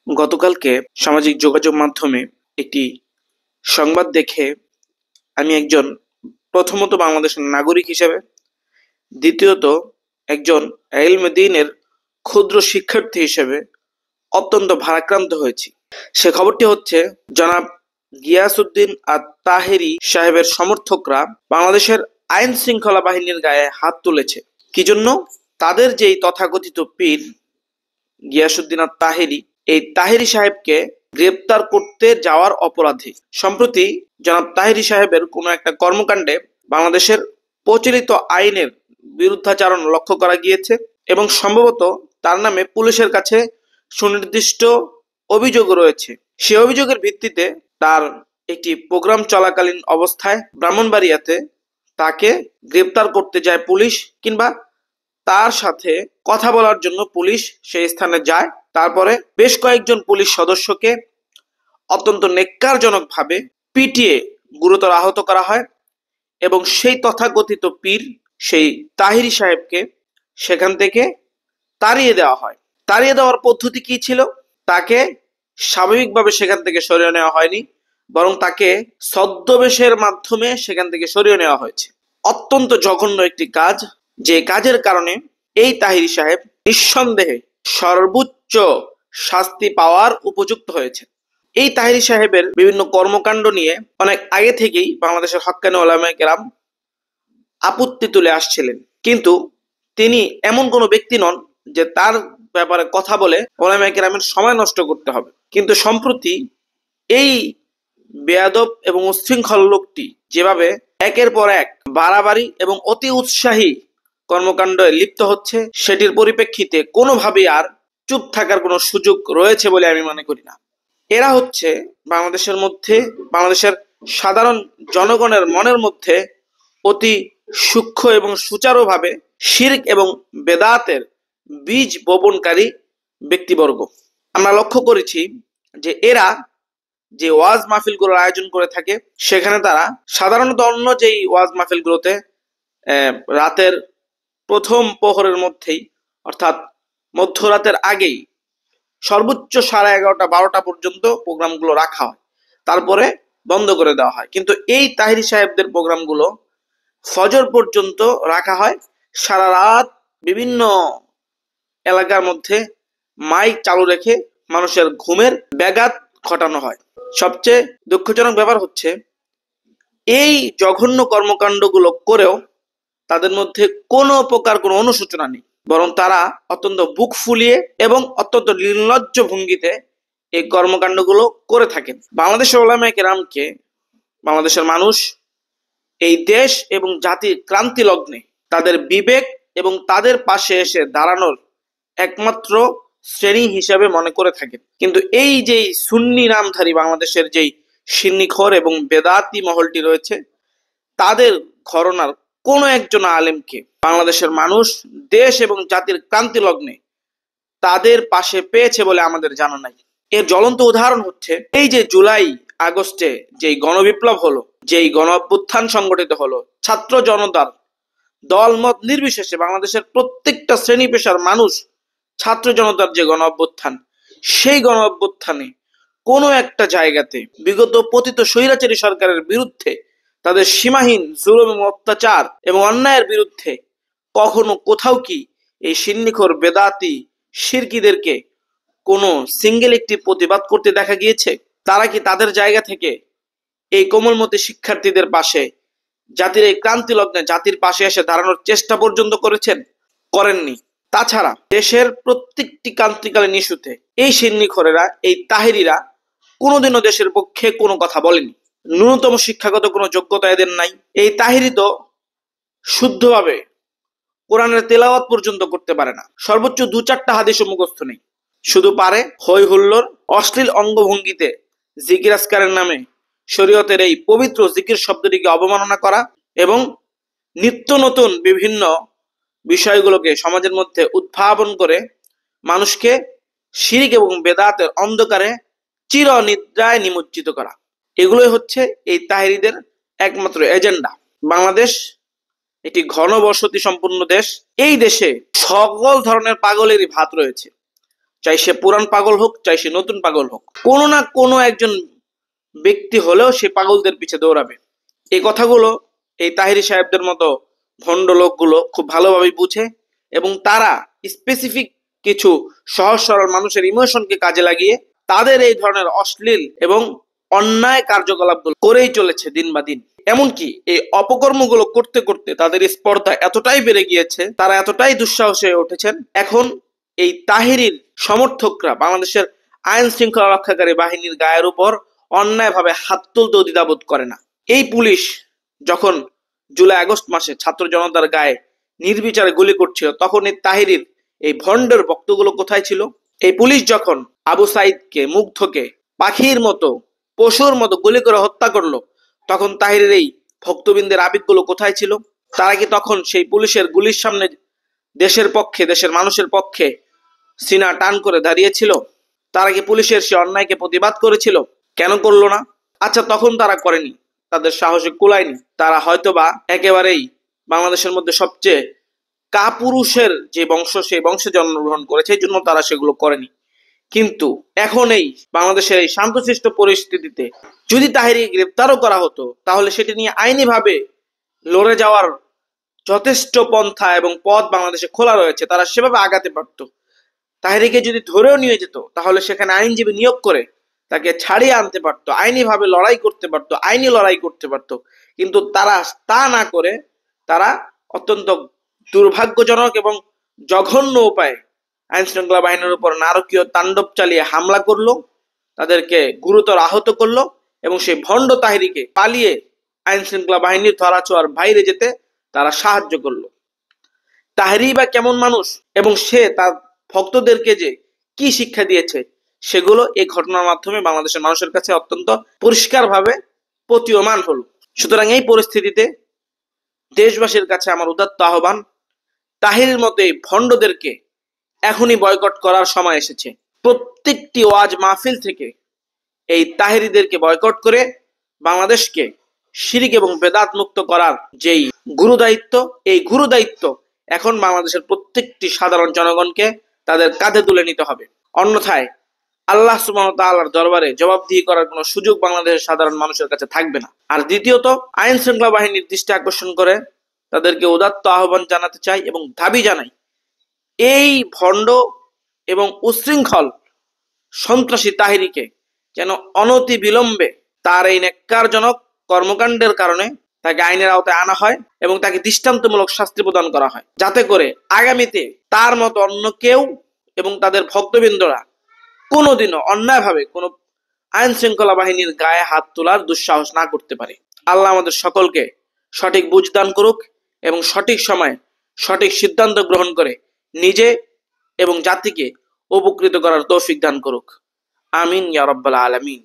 গতকালকে সামাজিক যোগাযোগ মাধ্যমে একটি সংবাদ দেখে আমি একজন প্রথমত বাংলাদেশের নাগরিক হিসেবে, দ্বিতীয়ত একজন ইলমে দ্বীনের ক্ষুদ্র শিক্ষার্থী হিসেবে অত্যন্ত ভারাক্রান্ত হয়েছি। সে খবরটি হচ্ছে, জনাব গিয়াসউদ্দিন আত-তাহেরী সাহেবের সমর্থকরা বাংলাদেশের আইন শৃঙ্খলা বাহিনীর গায়ে হাত তুলেছে। কি জন্য? তাদের যেই তথাকথিত পীর গিয়াসউদ্দিন আত-তাহেরী, এই তাহেরী সাহেবকে গ্রেপ্তার করতে যাওয়ার অপরাধে। সম্প্রতি জনাব তাহেরী সাহেবের কোনো একটা কর্মকাণ্ডে বাংলাদেশের প্রচলিত আইনের বিরুদ্ধাচারণ লক্ষ্য করা গিয়েছে এবং সম্ভবত তার নামে পুলিশের কাছে সুনির্দিষ্ট অভিযোগ রয়েছে। সে অভিযোগের ভিত্তিতে তার একটি প্রোগ্রাম চলাকালীন অবস্থায় ব্রাহ্মণবাড়িয়াতে তাকে গ্রেপ্তার করতে যায় পুলিশ, কিংবা তার সাথে কথা বলার জন্য পুলিশ সেই স্থানে যায়। তারপরে বেশ কয়েকজন পুলিশ সদস্যকে অত্যন্ত নেক্কারজনকভাবে পিটিয়ে গুরুতর আহত করা হয় এবং সেই তথাকথিত পীর, সেই তাহেরী সাহেবকে সেখান থেকে তাড়িয়ে দেওয়া হয়। তাড়িয়ে দেওয়ার পদ্ধতি কি ছিল? তাকে স্বাভাবিকভাবে সেখান থেকে সরিয়ে নেওয়া হয়নি, বরং তাকে ছদ্মবেশের মাধ্যমে সেখান থেকে সরিয়ে নেওয়া হয়েছে। অত্যন্ত জঘন্য একটি কাজ, যে কাজের কারণে এই তাহেরী সাহেব নিঃসন্দেহে সর্বোচ্চ শাস্তি পাওয়ার উপযুক্ত হয়েছে। এই তাহেরী সাহেবের বিভিন্ন কর্মকাণ্ড নিয়ে অনেক আগে থেকেই বাংলাদেশের হক্কানি উলামায়ে কেরাম আপত্তি তুলে আসছিলেন, কিন্তু তিনি এমন কোনো ব্যক্তি নন যে তার ব্যাপারে কথা বলে উলামায়ে কেরামের সময় নষ্ট করতে হবে। কিন্তু সম্প্রতি এই বেয়াদব এবং উচ্ছৃঙ্খল লোকটি যেভাবে একের পর এক বাড়াবাড়ি এবং অতি উৎসাহী কর্মকাণ্ডে লিপ্ত হচ্ছে, সেটির পরিপ্রেক্ষিতে কোনোভাবেই আর চুপ থাকার কোনো সুযোগ রয়েছে বলে আমি মনে করি না। এরা হচ্ছে বাংলাদেশের সাধারণ জনগণের মনের মধ্যে অতি সূক্ষ্ম এবং সুচারুভাবে শিরক এবং বেদাতের বীজ বপনকারী ব্যক্তিবর্গ। আমরা লক্ষ্য করেছি যে এরা যে ওয়াজ মাহফিলগুলোর আয়োজন করে থাকে, সেখানে তারা সাধারণত অন্য যেই ওয়াজ মাহফিলগুলোতে রাতের প্রথম প্রহরের মধ্যেই, অর্থাৎ মধ্যরাতের আগেই সর্বোচ্চ 11:30-12টা পর্যন্ত প্রোগ্রামগুলো রাখা হয়, তারপরে বন্ধ করে দেওয়া হয়। কিন্তু এই তাহেরী সাহেবদের প্রোগ্রামগুলো ফজর পর্যন্ত রাখা হয়। সারা রাত বিভিন্ন এলাকার মধ্যে মাইক চালু রেখে মানুষের ঘুমের ব্যাঘাত ঘটানো হয়। সবচেয়ে দুঃখজনক ব্যাপার হচ্ছে, এই জঘন্য কর্মকাণ্ডগুলো করেও তাদের মধ্যে কোনো প্রকার কোনো অনুশোচনা নেই, বরং তারা অত্যন্ত বুক ফুলিয়ে এবং অত্যন্ত নির্লজ্জ ভঙ্গিতে এই কর্মকাণ্ডগুলো করে থাকেন। বাংলাদেশের উলামায়ে কেরামকে বাংলাদেশের মানুষ এই দেশ এবং জাতির ক্রান্তি লগ্নে তাদের বিবেক এবং তাদের পাশে এসে দাঁড়ানোর একমাত্র শ্রেণী হিসেবে মনে করে থাকেন। কিন্তু এই যে সুন্নি নামধারী বাংলাদেশের যেই সিন্নিখোর এবং বেদাতি মহলটি রয়েছে, তাদের ঘরানার কোনো একজন আলেমকে বাংলাদেশের মানুষ দেশ এবং জাতির ক্রান্তি লগ্নে তাদের পাশে পেয়েছে বলে আমাদের জানা নাই। এর জ্বলন্ত উদাহরণ হচ্ছে এই যে জুলাই আগস্টে যেই গণবিপ্লব হলো, যেই গণ অভ্যুত্থান সংগঠিত হলো, ছাত্র জনতার দলমত নির্বিশেষে বাংলাদেশের প্রত্যেকটা শ্রেণী পেশার মানুষ ছাত্র জনতার যে গণ অভ্যুত্থান, সেই গণ অভ্যুত্থানে কোনো একটা জায়গাতে বিগত পতিত স্বৈরাচারী সরকারের বিরুদ্ধে, তাদের সীমাহীন জুলুম এবং অত্যাচার এবং অন্যায়ের বিরুদ্ধে কখনো কোথাও কি এই সিন্নিখোর বেদাতি শিরকিদেরকে কোনো সিঙ্গেল একটি প্রতিবাদ করতে দেখা গিয়েছে? তারা কি তাদের জায়গা থেকে এই কোমলমতি শিক্ষার্থীদের পাশে, জাতির এই ক্রান্তি লগ্নে জাতির পাশে এসে দাঁড়ানোর চেষ্টা পর্যন্ত করেছেন? করেননি। তাছাড়া দেশের প্রত্যেকটি ক্রান্তিকালীন ইস্যুতে এই সিন্নিখোরেরা, এই তাহেরীরা কোনোদিনও দেশের পক্ষে কোনো কথা বলেনি। ন্যূনতম শিক্ষাগত কোনো যোগ্যতা এদের নাই। এই তাহেরী তো শুদ্ধভাবে কোরআনের তেলাওয়াত পর্যন্ত করতে পারে না, সর্বোচ্চ 2-4টা হাদিসও মুখস্থ নেই। শুধু পারে হই হুল্লোড়, অশ্লীল অঙ্গভঙ্গিতে জিকির আজকারের নামে শরীয়তের এই পবিত্র জিকির শব্দটিকে অবমাননা করা এবং নিত্য নতুন বিভিন্ন বিষয়গুলোকে সমাজের মধ্যে উদ্ভাবন করে মানুষকে শিরক এবং বেদাতের অন্ধকারে চিরনিদ্রায় নিমজ্জিত করা। এগুলোই হচ্ছে এই তাহেরীদের একমাত্র এজেন্ডা। বাংলাদেশ একটি ঘনবসতি সম্পন্ন দেশ। এই দেশে সকল ধরনের পাগলেরই ভাত রয়েছে। চাই সে পুরান পাগল হোক, চাই সে নতুন পাগল হোক, কোনো না কোনো একজন ব্যক্তি হলেও সে পাগলদের পিছে দৌড়াবে। এই কথাগুলো এই তাহিরি সাহেবদের মতো ভণ্ড লোকগুলো খুব ভালোভাবে বুঝে এবং তারা স্পেসিফিক কিছু সহজ সরল মানুষের ইমোশনকে কাজে লাগিয়ে তাদের এই ধরনের অশ্লীল এবং অন্যায় কার্যকলাপগুলো করেই চলেছে দিন বা দিন। এমনকি এই অপকর্মগুলো করতে করতে তাদের স্পর্ধা এতটাই বেড়ে গিয়েছে, তারা এতটাই দুঃসাহসী হয়ে উঠেছেন, এখন এই তাহিরির সমর্থকরা বাংলাদেশের আইন শৃঙ্খলা রক্ষাকারী বাহিনীর গায়ের উপর অন্যায়ভাবে হাত তুলতেও দ্বিধাবোধ করে না। এই পুলিশ যখন জুলাই আগস্ট মাসে ছাত্র জনতার গায়ে নির্বিচারে গুলি করছিল, তখন এই তাহিরির এই ভণ্ডের বক্তগুলো কোথায় ছিল? এই পুলিশ যখন আবু সাইদকে, মুগ্ধকে পাখির মতো, পশুর মতো গুলি করে হত্যা করলো, তখন তাহিরের এই ভক্তবৃন্দের আবেগগুলো কোথায় ছিল? তারা কি তখন সেই পুলিশের গুলির সামনে দেশের পক্ষে, দেশের মানুষের পক্ষে সিনা টান করে দাঁড়িয়েছিল? তারা কি পুলিশের সে অন্যায়কে প্রতিবাদ করেছিল? কেন করলো না? আচ্ছা, তখন তারা করেনি, তাদের সাহসে কুলায়নি, তারা হয়তোবা একেবারেই বাংলাদেশের মধ্যে সবচেয়ে কাপুরুষের যে বংশ, সেই বংশে জন্মগ্রহণ করেছে, এই জন্য তারা সেগুলো করেনি। কিন্তু এখন এই বাংলাদেশের এই শান্তশিষ্ট পরিস্থিতিতে যদি তাহিরি গ্রেপ্তারও করা হতো, তাহলে সেটি নিয়ে আইনিভাবে লড়ে যাওয়ার যথেষ্ট পন্থা এবং পথ বাংলাদেশে খোলা রয়েছে, তারা সেভাবে আগাতে পারত। তাহিরিকে যদি ধরেও নিয়ে যেত, তাহলে সেখানে আইনজীবী নিয়োগ করে তাকে ছাড়িয়ে আনতে পারতো, আইনিভাবে লড়াই করতে পারতো, আইনি লড়াই করতে পারতো। কিন্তু তারা তা না করে তারা অত্যন্ত দুর্ভাগ্যজনক এবং জঘন্য উপায়ে আইন শৃঙ্খলা বাহিনীর উপর নারকীয় তাণ্ডব চালিয়ে হামলা করলো, তাদেরকে গুরুতর আহত করলো এবং সেই ভণ্ড তাহিরিকে পালিয়ে আইন শৃঙ্খলা বাহিনীর ধরাছোঁয়ার বাইরে যেতে তারা সাহায্য করলো। তাহিরি বা কেমন মানুষ এবং সে তার ভক্তদেরকে যে কি শিক্ষা দিয়েছে, সেগুলো এই ঘটনার মাধ্যমে বাংলাদেশের মানুষের কাছে অত্যন্ত পরিষ্কারভাবে প্রতীয়মান হলো। সুতরাং এই পরিস্থিতিতে দেশবাসীর কাছে আমার উদাত্ত আহ্বান, তাহিরির মতো এই ভণ্ডদেরকে এখনই বয়কট করার সময় এসেছে। প্রত্যেকটি ওয়াজ মাহফিল থেকে এই তাহিরিদেরকে বয়কট করে বাংলাদেশকে শিরিক এবং বেদাত মুক্ত করার যেই গুরুদায়িত্ব, এই গুরুদায়িত্ব এখন বাংলাদেশের প্রত্যেকটি সাধারণ জনগণকে তাদের কাঁধে তুলে নিতে হবে। অন্যথায় আল্লাহ সুবহানাহু ওয়া তাআলার দরবারে জবাবদিহি করার কোনো সুযোগ বাংলাদেশের সাধারণ মানুষের কাছে থাকবে না। আর দ্বিতীয়ত, আইন শৃঙ্খলা বাহিনীর দৃষ্টি আকর্ষণ করে তাদেরকে উদাত্ত আহ্বান জানাতে চাই এবং দাবি জানাই, এই ভণ্ড এবং উশৃঙ্খল সন্ত্রাসী তাহিরিকে যেন অনতি বিলম্বে তার এই ন্যাক্কারজনক কর্মকাণ্ডের কারণে তাকে আইনের আওতায় আনা হয় এবং তাকে দৃষ্টান্তমূলক শাস্তি প্রদান করা হয়, যাতে করে আগামীতে তার মতো অন্য কেউ এবং তাদের ভক্তবৃন্দরা কোনোদিনও অন্যায়ভাবে কোনো আইন শৃঙ্খলা বাহিনীর গায়ে হাত তোলার দুঃসাহস না করতে পারে। আল্লাহ আমাদের সকলকে সঠিক বুঝ দান করুক এবং সঠিক সময়ে সঠিক সিদ্ধান্ত গ্রহণ করে নিজে এবং জাতিকে উপকৃত করার তৌফিক দান করুক। আমিন ইয়া রাব্বাল আলামিন।